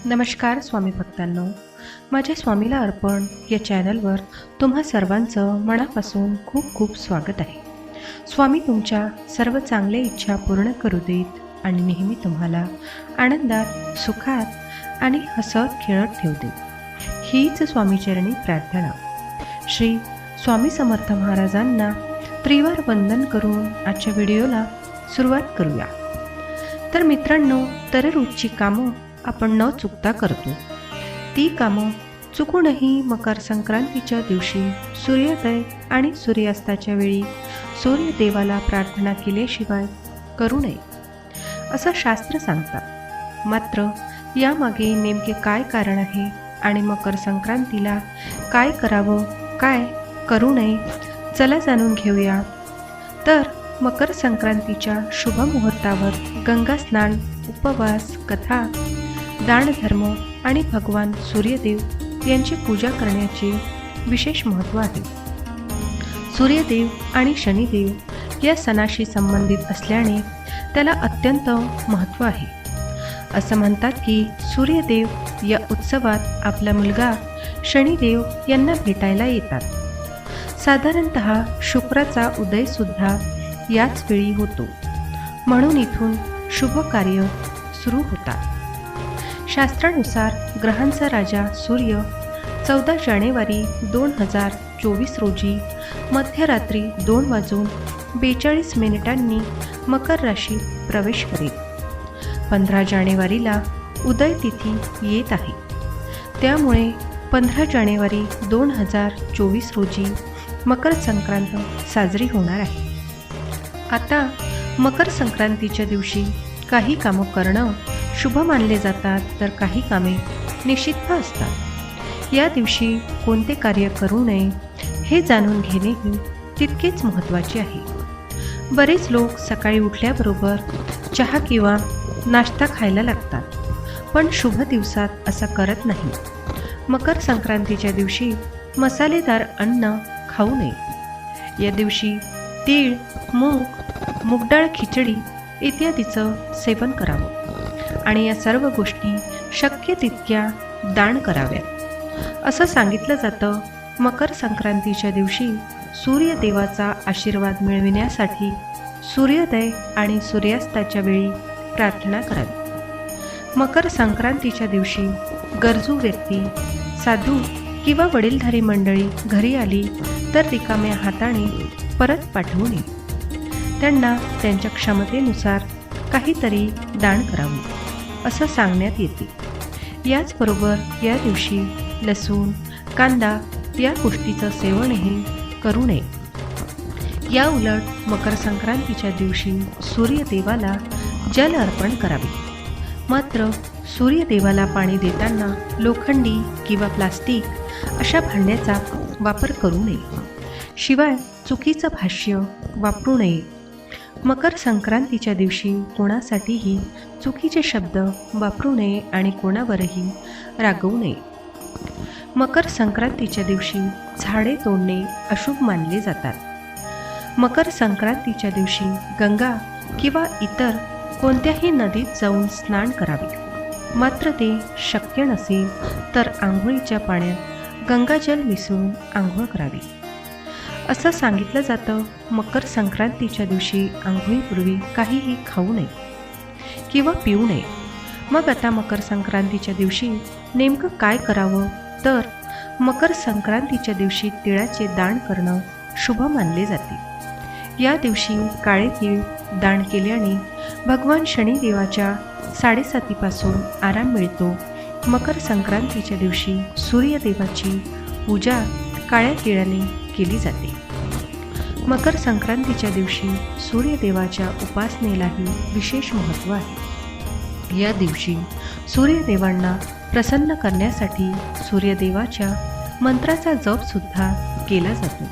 नमस्कार स्वामी भक्तांनो, माझ्या स्वामीला अर्पण या चॅनलवर तुम्हा सर्वांचं मनापासून खूप खूप स्वागत आहे. स्वामी तुमच्या सर्व चांगल्या इच्छा पूर्ण करू देत आणि नेहमी तुम्हाला आनंदात, सुखात आणि हसत खेळत ठेवू देत, हीच स्वामीचरणी प्रार्थना. श्री स्वामी समर्थ महाराजांना त्रिवार वंदन करून आजच्या व्हिडिओला सुरुवात करूया. तर मित्रांनो, दररोजची कामं आपण न चुकता करतो. ती कामं चुकूनही मकर संक्रांतीच्या दिवशी सूर्योदय आणि सूर्यास्ताच्या वेळी सूर्यदेवाला प्रार्थना केल्याशिवाय करू नये असं शास्त्र सांगतात. मात्र यामागे नेमके काय कारण आहे आणि मकर संक्रांतीला काय करावं, काय करू नये, चला जाणून घेऊया. तर मकर संक्रांतीच्या शुभ मुहूर्तावर गंगा स्नान, उपवास, कथा, दानधर्म आणि भगवान सूर्यदेव यांची पूजा करण्याचे विशेष महत्त्व आहे. सूर्यदेव आणि शनिदेव या सणाशी संबंधित असल्याने त्याला अत्यंत महत्त्व आहे. असं म्हणतात की सूर्यदेव या उत्सवात आपला मुलगा शनिदेव यांना भेटायला येतात. साधारणतः शुक्राचा उदयसुद्धा याच वेळी होतो, म्हणून इथून शुभ कार्य सुरू होतात. शास्त्रानुसार ग्रहांचा राजा सूर्य 14 जानेवारी 2024 रोजी मध्यरात्री 2:42 मकर राशीत प्रवेश करेल. 15 जानेवारीला उदय तिथी येत आहे, त्यामुळे 15 जानेवारी 2024 रोजी मकर संक्रांत साजरी होणार आहे. आता मकर संक्रांतीच्या दिवशी काही कामं करणं शुभ मानले जातात, तर काही कामे निषिद्ध असतात. या दिवशी कोणते कार्य करू नये हे जाणून घेणेही तितकेच महत्त्वाचे आहे. बरेच लोक सकाळी उठल्याबरोबर चहा किंवा नाश्ता खायला लागतात, पण शुभ दिवसात असं करत नाही. मकर संक्रांतीच्या दिवशी मसालेदार अन्न खाऊ नये. या दिवशी तीळ, मूग, मूगडाळ खिचडी इत्यादीचं सेवन करावं आणि या सर्व गोष्टी शक्य तितक्या दान कराव्यात असं सांगितलं जातं. मकर संक्रांतीच्या दिवशी सूर्यदेवाचा आशीर्वाद मिळविण्यासाठी सूर्योदय आणि सूर्यास्ताच्या वेळी प्रार्थना करावी. मकर संक्रांतीच्या दिवशी गरजू व्यक्ती, साधू किंवा वडीलधारी मंडळी घरी आली तर रिकाम्या हाताने परत पाठवू नये. त्यांना त्यांच्या क्षमतेनुसार काहीतरी दान करावे असं सांगण्यात येते. याचबरोबर या दिवशी लसूण, कांदा या गोष्टीचं सेवनही करू नये. या उलट मकर संक्रांतीच्या दिवशी सूर्यदेवाला जल अर्पण करावे. मात्र सूर्यदेवाला पाणी देताना लोखंडी किंवा प्लास्टिक अशा भांड्याचा वापर करू नये. शिवाय चुकीचं भाष्य वापरू नये. मकर संक्रांतीच्या दिवशी कोणासाठीही चुकीचे शब्द वापरू नये आणि कोणावरही रागवू नये. मकर संक्रांतीच्या दिवशी झाडे तोडणे अशुभ मानले जातात. मकर संक्रांतीच्या दिवशी गंगा किंवा इतर कोणत्याही नदीत जाऊन स्नान करावे. मात्र ते शक्य नसेल तर आंघोळीच्या पाण्यात गंगाजल मिसळून आंघोळ करावी. असं सांगितलं जातं. मकर संक्रांतीच्या दिवशी आंघोळीपूर्वी काहीही खाऊ नये किंवा पिऊ नये. मग आता मकर संक्रांतीच्या दिवशी नेमकं काय करावं, तर मकर संक्रांतीच्या दिवशी तिळाचे दान करणं शुभ मानले जाते. या दिवशी काळे तीळ दान केल्याने भगवान शनिदेवाच्या साडेसातीपासून आराम मिळतो. मकर संक्रांतीच्या दिवशी सूर्यदेवाची पूजा काळ्या तिळाने केली जाते. मकर संक्रांतीच्या दिवशी सूर्यदेवाच्या उपासनेलाही विशेष महत्त्व आहे. या दिवशी सूर्यदेवांना प्रसन्न करण्यासाठी सूर्यदेवाच्या मंत्राचा जपसुद्धा केला जातो.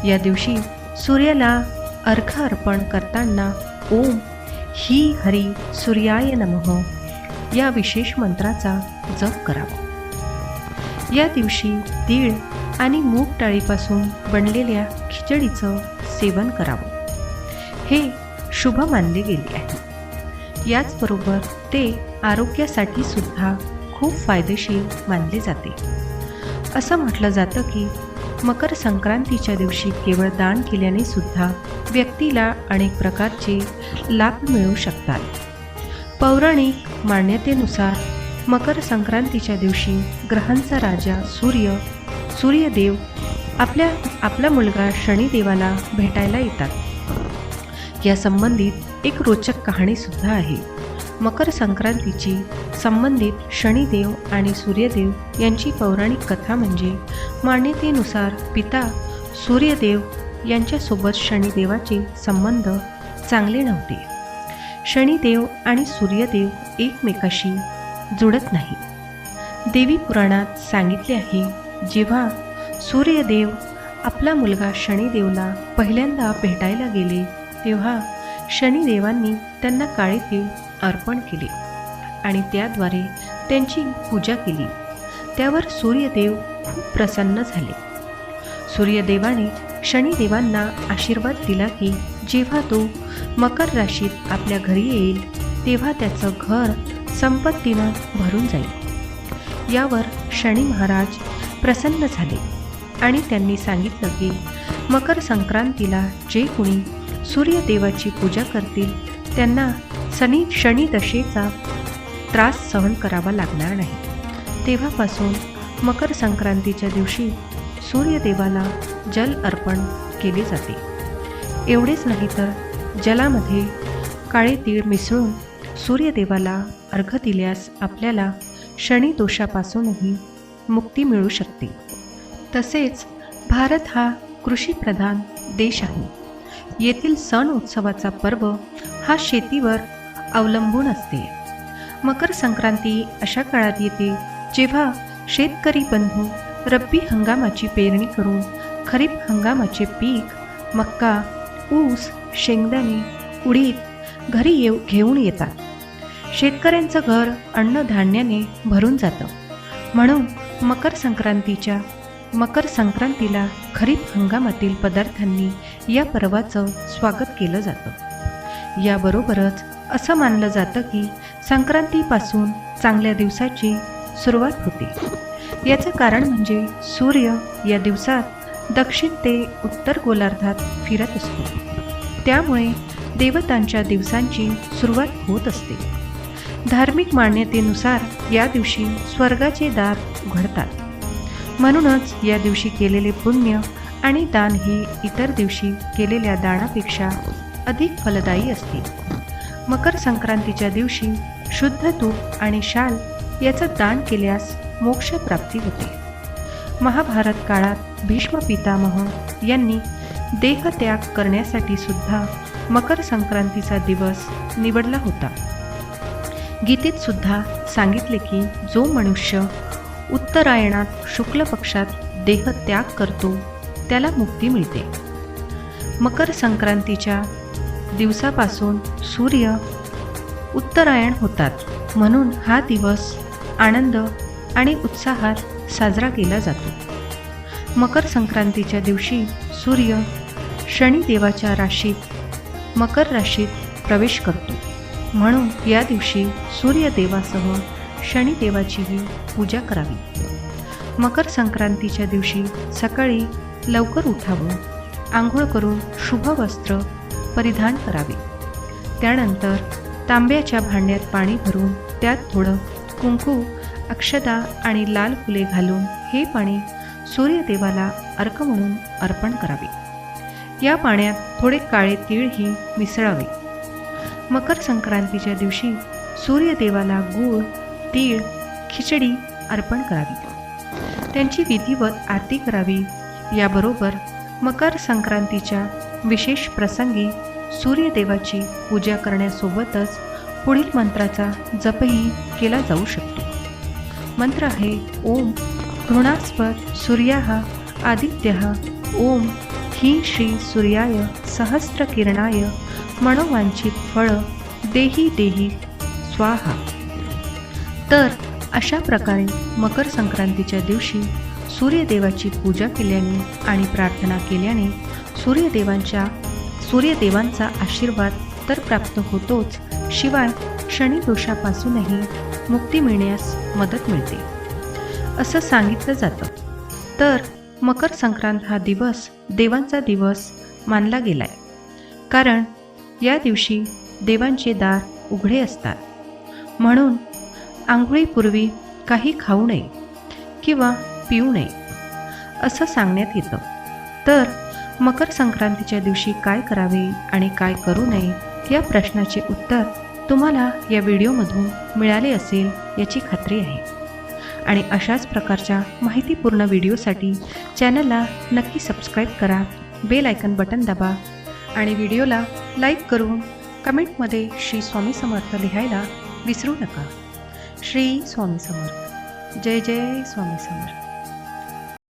या दिवशी सूर्याला अर्घ्य अर्पण करताना ओम ही हरी सूर्याय नमः या विशेष मंत्राचा जप करावा. या दिवशी तीळ आणि मूग डाळीपासून बनलेल्या खिचडीचं सेवन करावं. हे शुभ मानले गेले आहे. याचबरोबर ते आरोग्यासाठी सुद्धा खूप फायदेशीर मानले जाते. असं म्हटलं जातं की मकर संक्रांतीच्या दिवशी केवळ दान केल्याने सुद्धा व्यक्तीला अनेक प्रकारचे लाभ मिळू शकतात. पौराणिक मान्यतेनुसार मकर संक्रांतीच्या दिवशी ग्रहांचा राजा सूर्यदेव आपला मुलगा शनिदेवाला भेटायला येतात. या संबंधित एक रोचक कहाणी सुद्धा आहे. मकर संक्रांतीची संबंधित शनिदेव आणि सूर्यदेव यांची पौराणिक कथा म्हणजे मान्यतेनुसार पिता सूर्यदेव यांच्यासोबत शनिदेवाचे संबंध चांगले नव्हते. शनिदेव आणि सूर्यदेव एकमेकाशी जुळत नाही. देवी पुराणात सांगितले आहे, जेव्हा सूर्यदेव आपला मुलगा शनिदेवला पहिल्यांदा भेटायला गेले तेव्हा शनिदेवांनी त्यांना काळे तीळ अर्पण केले आणि त्याद्वारे त्यांची पूजा केली. त्यावर सूर्यदेव खूप प्रसन्न झाले. सूर्यदेवाने शनिदेवांना आशीर्वाद दिला की जेव्हा तो मकर राशीत आपल्या घरी येईल तेव्हा त्याचं घर संपत्तीनं भरून जाईल. यावर शनी महाराज प्रसन्न झाले आणि त्यांनी सांगितलं की मकर संक्रांतीला जे कोणी सूर्यदेवाची पूजा करतील त्यांना शनी दशेचा त्रास सहन करावा लागणार नाही. तेव्हापासून मकर संक्रांतीच्या दिवशी सूर्यदेवाला जल अर्पण केले जाते. एवढेच नाही तर जलामध्ये काळे तीळ मिसळून सूर्यदेवाला अर्घ्य दिल्यास आपल्याला शनी दोषापासूनही मुक्ती मिळू शकते. तसेच भारत हा कृषीप्रधान देश आहे. येथील सण उत्सवाचा पर्व हा शेतीवर अवलंबून असते. मकर संक्रांती अशा काळात येते जेव्हा शेतकरी बंधू रब्बी हंगामाची पेरणी करून खरीप हंगामाचे पीक मक्का, ऊस, शेंगदाणे, उडीद घरी घेऊन येतात. शेतकऱ्यांचं घर अन्नधान्याने भरून जातं. म्हणून मकर संक्रांतीला खरीप हंगामातील पदार्थांनी या पर्वाचं स्वागत केलं जातं. याबरोबरच असं मानलं जातं की संक्रांतीपासून चांगल्या दिवसाची सुरुवात होते. याचं कारण म्हणजे सूर्य या दिवसात दक्षिण ते उत्तर गोलार्धात फिरत असतो. त्यामुळे देवतांच्या दिवसांची सुरुवात होत असते. धार्मिक मान्यतेनुसार या दिवशी स्वर्गाचे दार उघडतात. म्हणूनच या दिवशी केलेले पुण्य आणि दान हे इतर दिवशी केलेल्या दानापेक्षा अधिक फलदायी असते. मकर संक्रांतीच्या दिवशी शुद्ध तूप आणि शाल याचं दान केल्यास मोक्ष प्राप्ती होते. महाभारत काळात भीष्म पितामह यांनी देहत्याग करण्यासाठी सुद्धा मकर संक्रांतीचा दिवस निवडला होता. गीतेत सुद्धा सांगितले की जो मनुष्य उत्तरायणात शुक्ल पक्षात देहत्याग करतो त्याला मुक्ती मिळते. मकर संक्रांतीच्या दिवसापासून सूर्य उत्तरायण होतात. म्हणून हा दिवस आनंद आणि उत्साहात साजरा केला जातो. मकर संक्रांतीच्या दिवशी सूर्य शनिदेवाच्या राशीत मकर राशीत प्रवेश करतो. म्हणून या दिवशी सूर्यदेवासह शनिदेवाचीही पूजा करावी. मकर संक्रांतीच्या दिवशी सकाळी लवकर उठावं, आंघोळ करून शुभ वस्त्र परिधान करावे. त्यानंतर तांब्याच्या भांड्यात पाणी भरून त्यात थोडं कुंकू, अक्षता आणि लाल फुले घालून हे पाणी सूर्यदेवाला अर्घ्य म्हणून अर्पण करावे. या पाण्यात थोडे काळे तीळही मिसळावे. मकर संक्रांतीच्या दिवशी सूर्यदेवाला गूळ, तीळ, खिचडी अर्पण करावी. त्यांची विधिवत आरती करावी. याबरोबर मकर संक्रांतीच्या विशेष प्रसंगी सूर्यदेवाची पूजा करण्यासोबतच पुढील मंत्राचा जपही केला जाऊ शकतो. मंत्र आहे ओम घृणास्पद सूर्याः आदित्यः ओम ह्रीं श्री सूर्याय सहस्रकिरणाय मनोवांछित फळ देही देही स्वाहा. तर अशा प्रकारे मकर संक्रांतीच्या दिवशी सूर्यदेवाची पूजा केल्याने आणि प्रार्थना केल्याने सूर्यदेवांचा आशीर्वाद तर प्राप्त होतोच, शिवाय शनिदोषापासूनही मुक्ती मिळण्यास मदत मिळते असं सांगितलं जातं. तर मकर संक्रांत हा दिवस देवांचा दिवस मानला गेलाय, कारण या दिवशी देवांचे दार उघडे असतात. म्हणून आंघोळीपूर्वी काही खाऊ नये किंवा पिऊ नये असं सांगण्यात येतं. तर मकर संक्रांतीच्या दिवशी काय करावे आणि काय करू नये या प्रश्नाचे उत्तर तुम्हाला या व्हिडिओमधून मिळाले असेल याची खात्री आहे. आणि अशाच प्रकारच्या माहितीपूर्ण व्हिडिओसाठी चॅनलला नक्की सबस्क्राईब करा, बेल आयकन बटन दाबा आणि व्हिडिओला लाईक करून कमेंटमध्ये श्री स्वामी समर्थ लिहायला विसरू नका. श्री स्वामी समर्थ. जय जय स्वामी समर्थ.